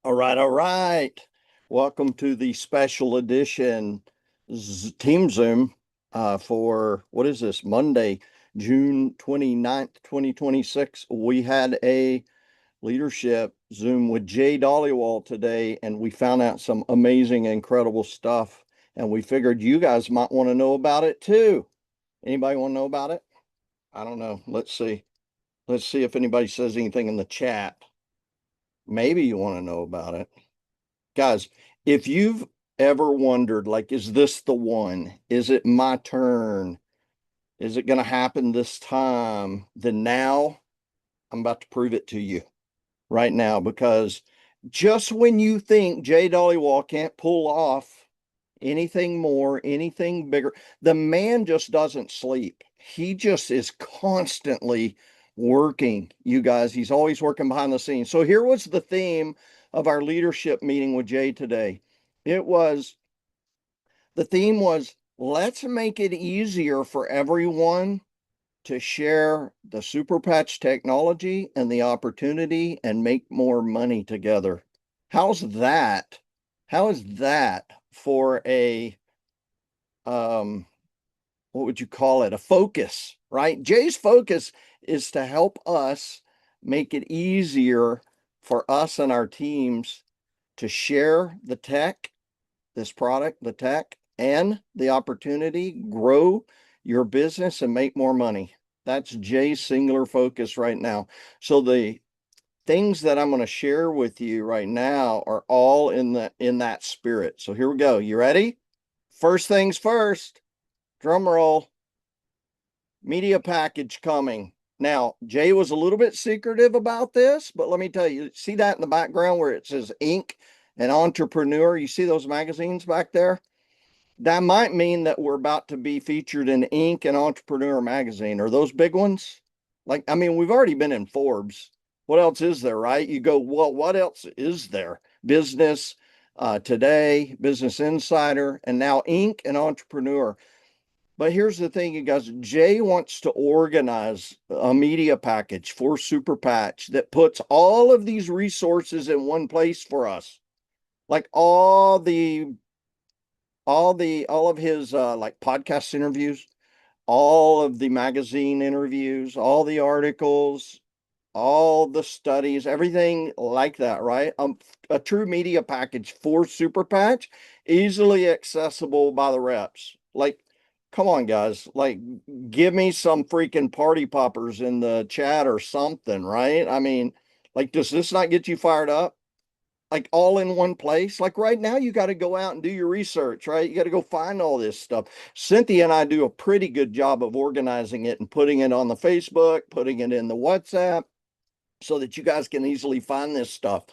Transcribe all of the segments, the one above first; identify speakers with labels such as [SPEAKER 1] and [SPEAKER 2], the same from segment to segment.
[SPEAKER 1] All right, all right. Welcome to the special edition Team Zoom for what is this, Monday, June 29th, 2026. We had a leadership Zoom with Jay Dollywall today, and we found out some amazing, incredible stuff. And we figured you guys might want to know about it too. Anybody want to know about it? I don't know. Let's see. Let's see if anybody says anything in the chat. Maybe you want to know about it. Guys, if you've ever wondered, like, is this the one? Is it my turn? Is it going to happen this time? Then now I'm about to prove it to you right now, because just when you think Jay Dollywall can't pull off anything more, anything bigger, the man just doesn't sleep. He just is constantly working, you guys. He's always working behind the scenes. So here was the theme of our leadership meeting with Jay today. The theme was, let's make it easier for everyone to share the Super Patch technology and the opportunity and make more money together. How's that? How is that for a what would you call it? A focus, right? Jay's focus is to help us make it easier for us and our teams to share the tech, this product, the tech, and the opportunity, grow your business and make more money. That's Jay's singular focus right now. So the things that I'm going to share with you right now are all in that spirit. So here we go. You ready? First things first, drum roll, media package coming. Now, Jay was a little bit secretive about this, but let me tell you, see that in the background where it says Inc. and Entrepreneur? You see those magazines back there? That might mean that we're about to be featured in Inc. and Entrepreneur magazine. Are those big ones? Like, I mean, we've already been in Forbes. What else is there, right? You go, well, what else is there? Business Today, Business Insider, and now Inc. and Entrepreneur. But here's the thing, you guys. Jay wants to organize a media package for Super Patch that puts all of these resources in one place for us. Like all of his like podcast interviews, all of the magazine interviews, all the articles, all the studies, everything like that, right? A true media package for Super Patch, easily accessible by the reps. Like, come on, guys. Like, give me some freaking party poppers in the chat or something, right? I mean, like, does this not get you fired up? Like all in one place. Like right now, you got to go out and do your research, right? You got to go find all this stuff. Cynthia and I do a pretty good job of organizing it and putting it on the Facebook, putting it in the WhatsApp so that you guys can easily find this stuff.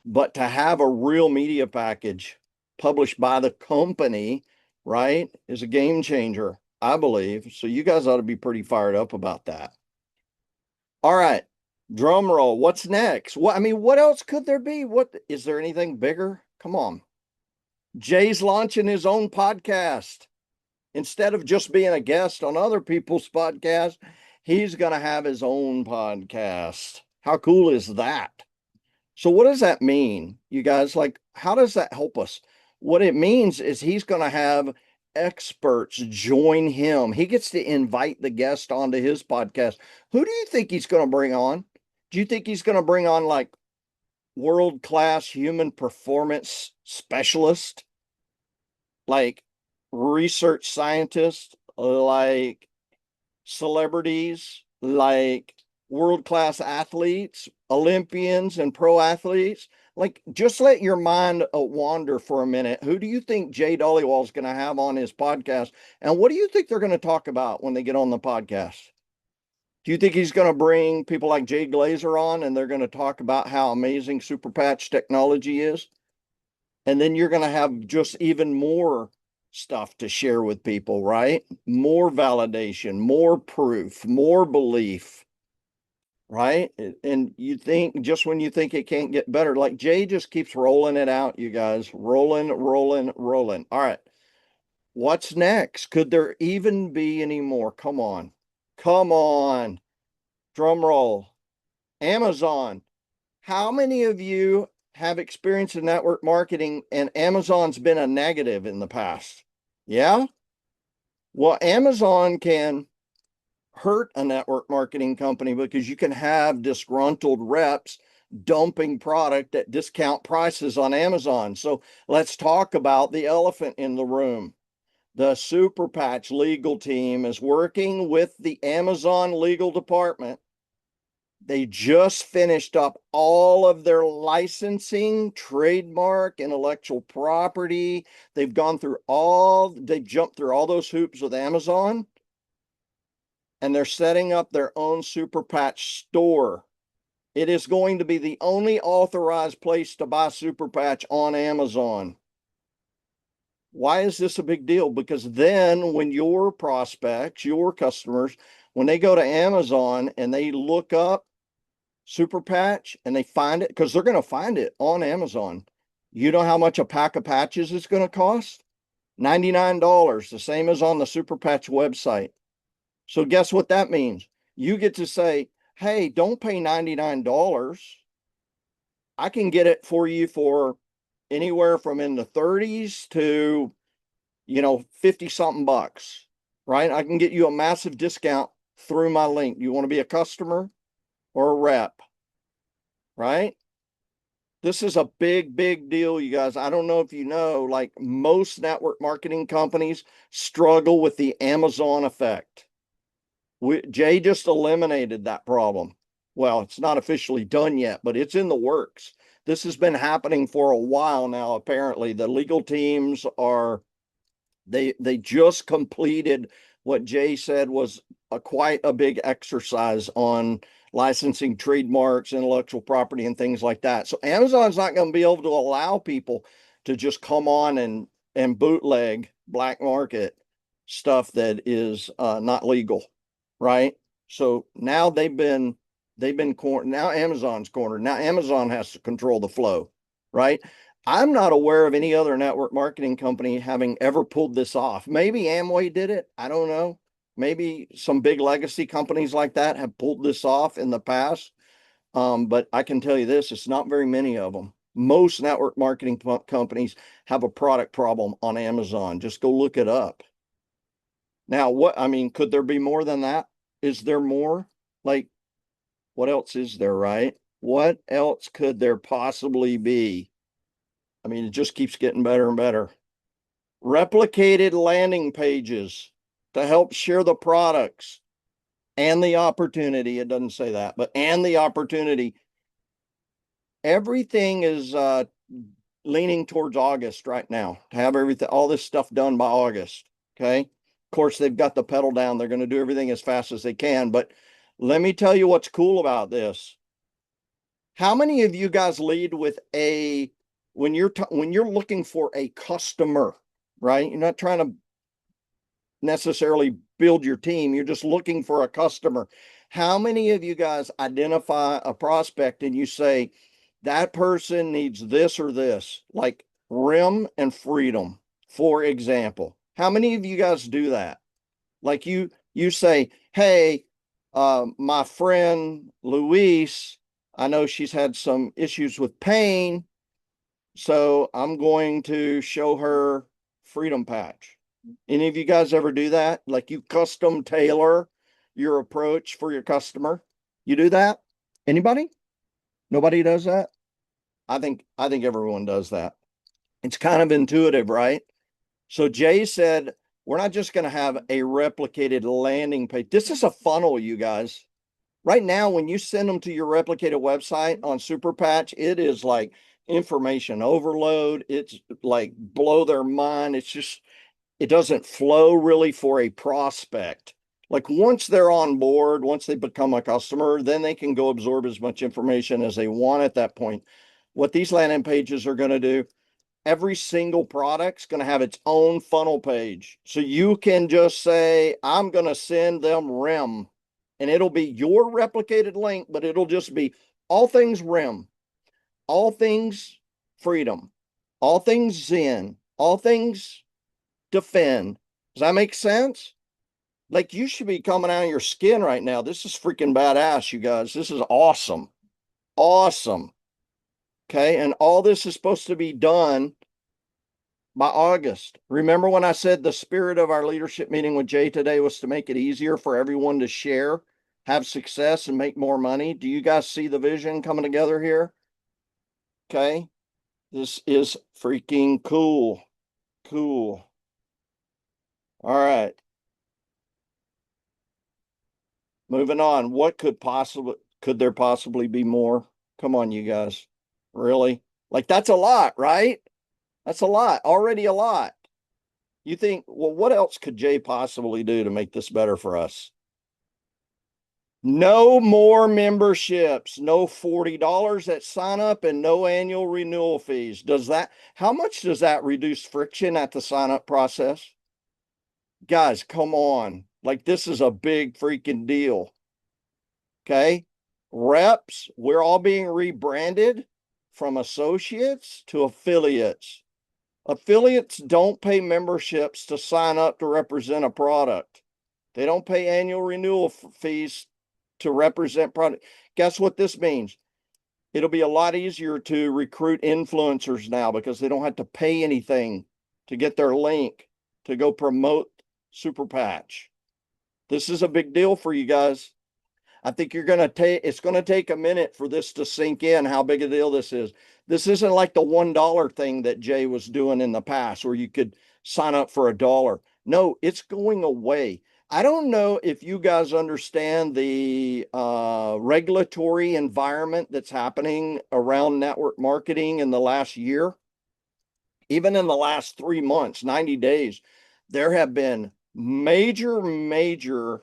[SPEAKER 1] But to have a real media package published by the company, right, is a game changer, I believe. So you guys ought to be pretty fired up about that. All right. Drum roll. What's next? What I mean, what else could there be? What is there anything bigger? Come on. Jay's launching his own podcast. Instead of just being a guest on other people's podcasts, he's going to have his own podcast. How cool is that? So what does that mean? You guys, like, how does that help us? What it means is he's going to have experts join him. He gets to invite the guest onto his podcast. Who do you think he's going to bring on? Do you think he's going to bring on like world-class human performance specialist, like research scientists, like celebrities, like world-class athletes, Olympians and pro athletes? Like, just let your mind wander for a minute. Who do you think Jay Dollywall is going to have on his podcast? And what do you think they're going to talk about when they get on the podcast? Do you think he's going to bring people like Jay Glazer on and they're going to talk about how amazing Super Patch technology is? And then you're going to have just even more stuff to share with people, right? More validation, more proof, more belief, right? And you think, just when you think it can't get better, like Jay just keeps rolling it out, you guys. Rolling, rolling, rolling. All right. What's next? Could there even be any more? Come on. Come on. Drum roll. Amazon. How many of you have experience in network marketing and Amazon's been a negative in the past. Yeah. Well, Amazon can hurt a network marketing company because you can have disgruntled reps dumping product at discount prices on Amazon. So let's talk about the elephant in the room. The Super Patch legal team is working with the Amazon legal department. They just finished up all of their licensing, trademark, intellectual property. They've jumped through all those hoops with Amazon, and they're setting up their own Super Patch store. It is going to be the only authorized place to buy Super Patch on Amazon. Why is this a big deal? Because then when your prospects, your customers, when they go to Amazon and they look up Super Patch and they find it, because they're going to find it on Amazon. You know how much a pack of patches is going to cost? $99, the same as on the Super Patch website. So guess what that means? You get to say, hey, don't pay $99. I can get it for you for anywhere from in the 30s to, 50 something bucks, right? I can get you a massive discount through my link. You want to be a customer or a rep, right? This is a big, big deal, you guys. I don't know if you know, like most network marketing companies struggle with the Amazon effect. Jay just eliminated that problem. Well, it's not officially done yet, but it's in the works. This has been happening for a while now. Apparently, the legal teams are they just completed what Jay said was quite a big exercise on licensing trademarks, intellectual property, and things like that. So Amazon's not going to be able to allow people to just come on and bootleg black market stuff that is not legal, right? So now they've been cornered. Now Amazon's cornered. Now Amazon has to control the flow, right? I'm not aware of any other network marketing company having ever pulled this off. Maybe Amway did it. I don't know. Maybe some big legacy companies like that have pulled this off in the past. But I can tell you this, it's not very many of them. Most network marketing companies have a product problem on Amazon. Just go look it up. Now, could there be more than that? Is there more? Like, what else is there, right? What else could there possibly be? It just keeps getting better and better. Replicated landing pages to help share the products and the opportunity. It doesn't say that, but and the opportunity. Everything is leaning towards August right now to have all this stuff done by August. Okay. Of course, they've got the pedal down. They're going to do everything as fast as they can. But let me tell you what's cool about this. How many of you guys lead with when you're looking for a customer, right? You're not trying to necessarily build your team. You're just looking for a customer. How many of you guys identify a prospect and you say, that person needs this or this, like RIM and Freedom, for example? How many of you guys do that? Like you say, hey, my friend Louise, I know she's had some issues with pain, so I'm going to show her Freedom Patch. Any of you guys ever do that? Like you custom tailor your approach for your customer? You do that? Anybody? Nobody does that? I think everyone does that. It's kind of intuitive, right? So Jay said, we're not just going to have a replicated landing page. This is a funnel, you guys. Right now, when you send them to your replicated website on Super Patch, it is like information overload. It's like blow their mind. It doesn't flow really for a prospect. Like once they're on board, once they become a customer, then they can go absorb as much information as they want at that point. What these landing pages are going to do, every single product's going to have its own funnel page. So you can just say, I'm going to send them RIM, and it'll be your replicated link, but it'll just be all things RIM, all things Freedom, all things Zen, all things Defend. Does that make sense? Like you should be coming out of your skin right now. This is freaking badass, you guys. This is awesome. Awesome. Okay. And all this is supposed to be done by August. Remember when I said the spirit of our leadership meeting with Jay today was to make it easier for everyone to share, have success, and make more money? Do you guys see the vision coming together here? Okay. This is freaking cool. Cool. All right. Moving on. What could there possibly be more? Come on, you guys. Really? Like that's a lot, right? That's a lot. Already a lot. You think, well, what else could Jay possibly do to make this better for us? No more memberships, no $40 at sign up and no annual renewal fees. How much does that reduce friction at the sign up process? Guys, come on. Like this is a big freaking deal. Okay. Reps, we're all being rebranded from associates to affiliates. Affiliates don't pay memberships to sign up to represent a product. They don't pay annual renewal fees to represent product. Guess what this means? It'll be a lot easier to recruit influencers now because they don't have to pay anything to get their link to go promote Super Patch. This is a big deal for you guys. I think it's going to take a minute for this to sink in how big a deal this is. This isn't like the $1 thing that Jay was doing in the past where you could sign up for $1. No, it's going away. I don't know if you guys understand the regulatory environment that's happening around network marketing in the last year. Even in the last 3 months, 90 days, there have been major,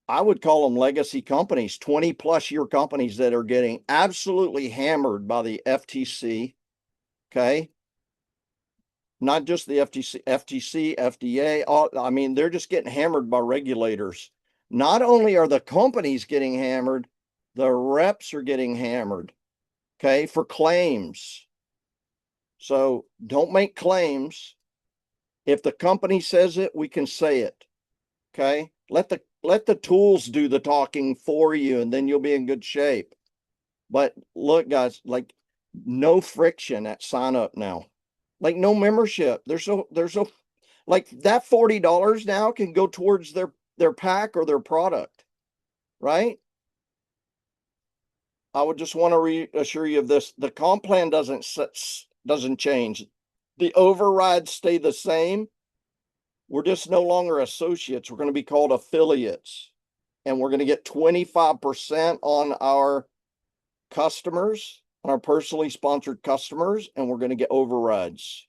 [SPEAKER 1] I would call them legacy companies, 20 plus year companies that are getting absolutely hammered by the FTC. Okay. Not just the FTC, FDA. I mean, they're just getting hammered by regulators. Not only are the companies getting hammered, the reps are getting hammered. Okay. For claims. So don't make claims. If the company says it, we can say it. Okay. Let the tools do the talking for you, and then you'll be in good shape. But look, guys, like no friction at sign up now. Like no membership. There's no like that $40 now can go towards their pack or their product, right? I would just want to reassure you of this. The comp plan doesn't change. The overrides stay the same. We're just no longer associates. We're going to be called affiliates. And we're going to get 25% on our customers, on our personally sponsored customers, and we're going to get overrides.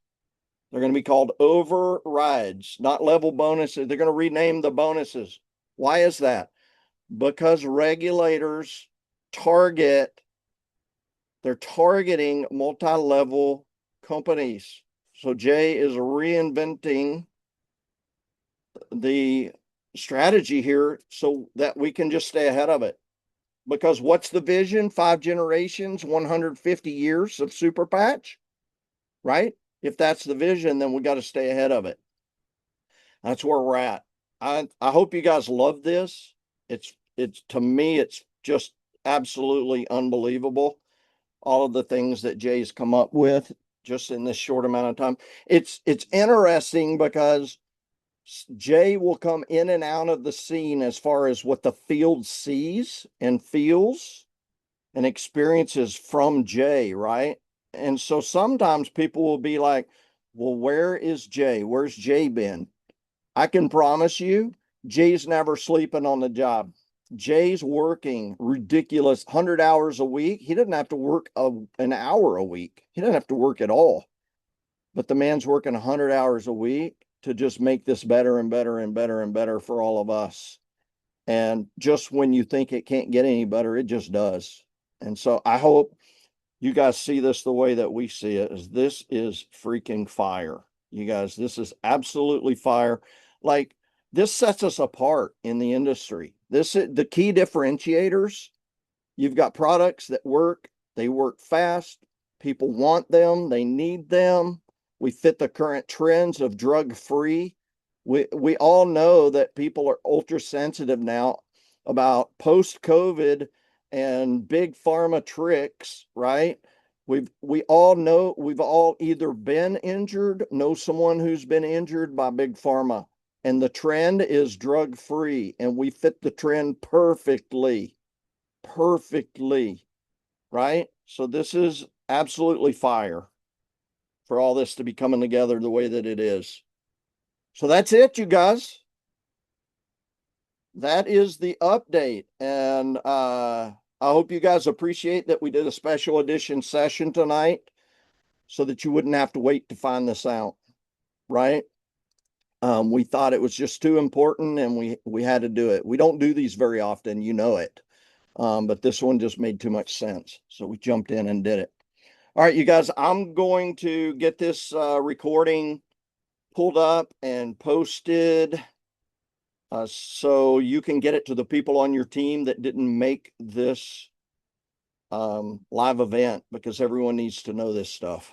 [SPEAKER 1] They're going to be called overrides, not level bonuses. They're going to rename the bonuses. Why is that? Because regulators they're targeting multi-level companies. So Jay is reinventing the strategy here so that we can just stay ahead of it. Because what's the vision? 5 generations, 150 years of Super Patch, right? If that's the vision, then we got to stay ahead of it. That's where we're at. I hope you guys love this. It's to me, it's just absolutely unbelievable. All of the things that Jay's come up with just in this short amount of time. It's interesting because Jay will come in and out of the scene as far as what the field sees and feels and experiences from Jay, right? And so sometimes people will be like, well, where is Jay? Where's Jay been? I can promise you, Jay's never sleeping on the job. Jay's working ridiculous 100 hours a week. He doesn't have to work an hour a week. He doesn't have to work at all. But the man's working 100 hours a week to just make this better and better and better and better for all of us. And just when you think it can't get any better, it just does. And so I hope you guys see this the way that we see it, is this is freaking fire. You guys, this is absolutely fire. Like this sets us apart in the industry. This is the key differentiators. You've got products that work, they work fast, people want them, they need them. We fit the current trends of drug free. We all know that people are ultra sensitive now about post COVID and big pharma tricks, right? We all know, we've all either been injured, know someone who's been injured by big pharma, and the trend is drug free, and we fit the trend perfectly, perfectly, right? So this is absolutely fire for all this to be coming together the way that it is. So that's it, you guys. That is the update. And I hope you guys appreciate that we did a special edition session tonight so that you wouldn't have to wait to find this out, right? We thought it was just too important and we had to do it. We don't do these very often, you know it. But this one just made too much sense. So we jumped in and did it. All right, you guys, I'm going to get this recording pulled up and posted so you can get it to the people on your team that didn't make this live event, because everyone needs to know this stuff.